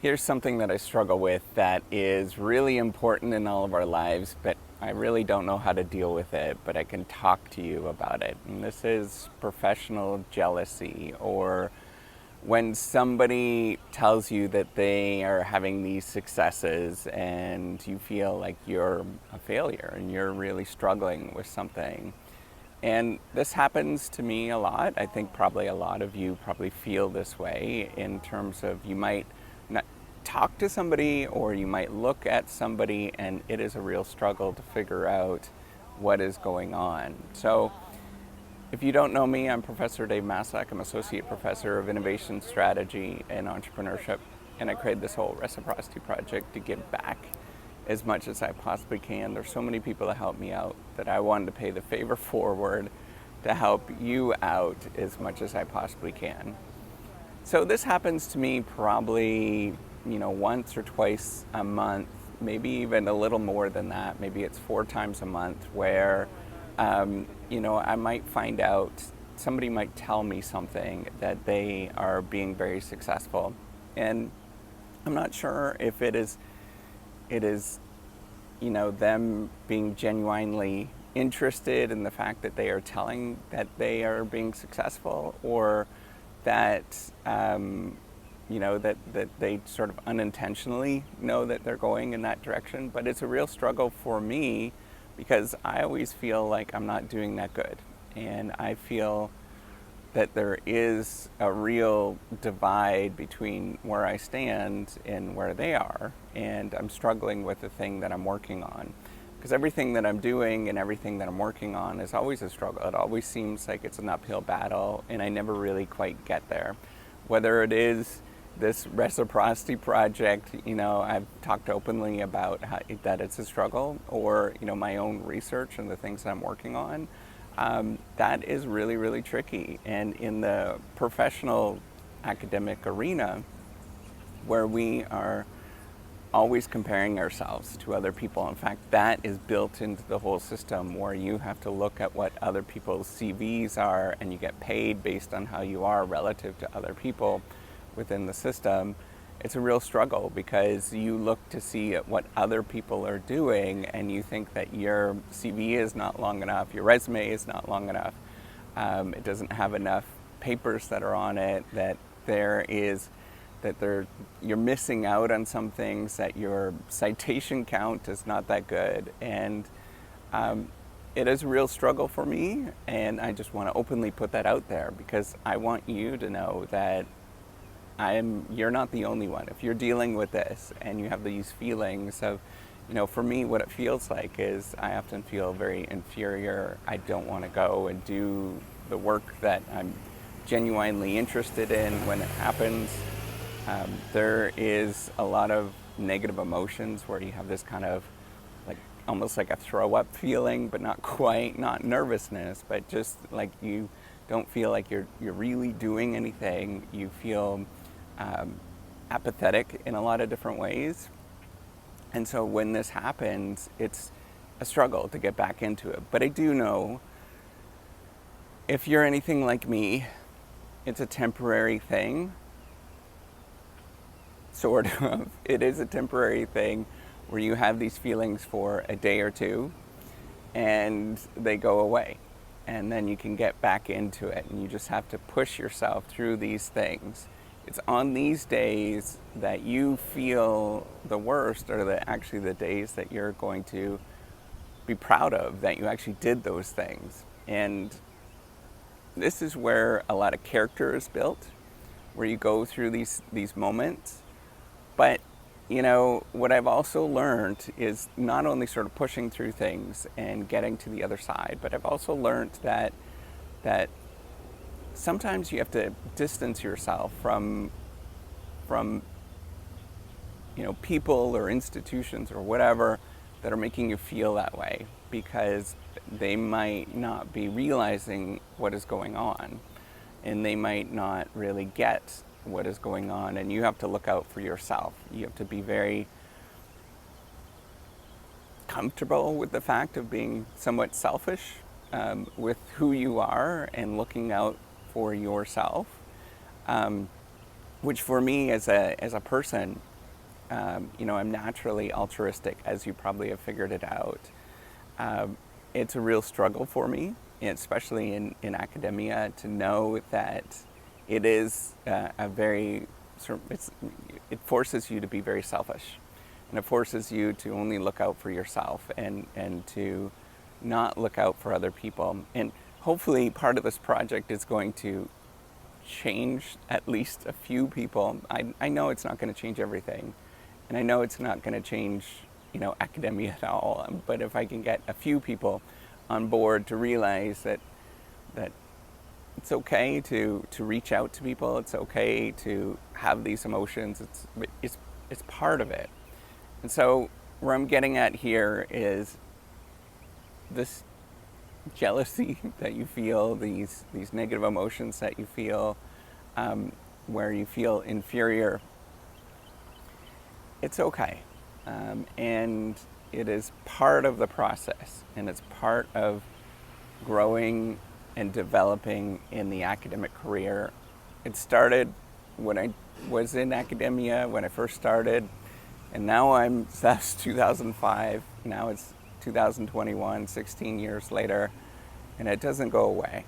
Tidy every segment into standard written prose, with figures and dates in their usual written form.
Here's something that I struggle with that is really important in all of our lives, but I really don't know how to deal with it, but I can talk to you about it. And this is professional jealousy, or when somebody tells you that they are having these successes and you feel like you're a failure and you're really struggling with something. And this happens to me a lot. I think probably a lot of you probably feel this way in terms of you might not talk to somebody or you might look at somebody and it is a real struggle to figure out what is going on. So if you don't know me, I'm Professor Dave Massack. I'm Associate Professor of Innovation Strategy and Entrepreneurship, and I created this whole Reciprocity Project to give back as much as I possibly can. There's so many people that help me out that I wanted to pay the favor forward to help you out as much as I possibly can. So this happens to me probably, once or twice a month, maybe even a little more than that. Maybe it's 4 times a month where I might find out, somebody might tell me something that they are being very successful. And I'm not sure if it is, them being genuinely interested in the fact that they are telling that they are being successful, or that, that they sort of unintentionally know that they're going in that direction. But it's a real struggle for me because I always feel like I'm not doing that good. And I feel that there is a real divide between where I stand and where they are. And I'm struggling with the thing that I'm working on. Because everything that I'm doing and everything that I'm working on is always a struggle. It always seems like it's an uphill battle, and I never really quite get there. Whether it is this reciprocity project, I've talked openly about that it's a struggle, or my own research and the things that I'm working on. That is really, really tricky. And in the professional academic arena, where we are always comparing ourselves to other people, in fact, that is built into the whole system, where you have to look at what other people's CVs are and you get paid based on how you are relative to other people within the system. It's a real struggle because you look to see at what other people are doing and you think that your CV is not long enough, your resume is not long enough, it doesn't have enough papers that are on it, that you're missing out on some things, that your citation count is not that good. And it is a real struggle for me, and I just want to openly put that out there because I want you to know that you're not the only one. If you're dealing with this and you have these feelings of, for me, what it feels like is I often feel very inferior. I don't want to go and do the work that I'm genuinely interested in when it happens. There is a lot of negative emotions where you have this kind of almost like a throw up feeling, but not quite, not nervousness, but just like you don't feel like you're really doing anything. You feel apathetic in a lot of different ways. And so when this happens, it's a struggle to get back into it. But I do know, if you're anything like me, it's a temporary thing. Sort of. It is a temporary thing where you have these feelings for a day or two and they go away. And then you can get back into it, and you just have to push yourself through these things. It's on these days that you feel the worst, or actually the days that you're going to be proud of that you actually did those things. And this is where a lot of character is built, where you go through these moments. But what I've also learned is not only sort of pushing through things and getting to the other side, but I've also learned that sometimes you have to distance yourself from people or institutions or whatever that are making you feel that way, because they might not be realizing what is going on, and they might not really get what is going on, and you have to look out for yourself. You have to be very comfortable with the fact of being somewhat selfish with who you are and looking out for yourself, which for me as a person I'm naturally altruistic, as you probably have figured it out. It's a real struggle for me, especially in academia, to know that it is a very it forces you to be very selfish, and it forces you to only look out for yourself and to not look out for other people. And hopefully part of this project is going to change at least a few people. I know it's not going to change everything, and I know it's not going to change, academia at all. But if I can get a few people on board to realize that it's okay to reach out to people, it's okay to have these emotions. It's part of it. And so where I'm getting at here is this jealousy that you feel, these negative emotions that you feel, where you feel inferior. It's okay, and it is part of the process, and it's part of growing and developing in the academic career. It started when I was in academia, when I first started, and now that's 2005, now it's 2021, 16 years later, and it doesn't go away.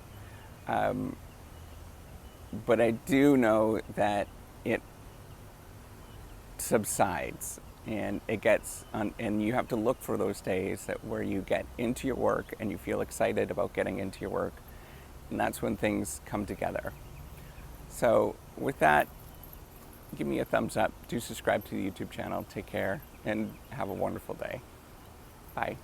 But I do know that it subsides, and and you have to look for those days where you get into your work and you feel excited about getting into your work, and that's when things come together. So with that, give me a thumbs up, do subscribe to the YouTube channel, take care, and have a wonderful day. Bye.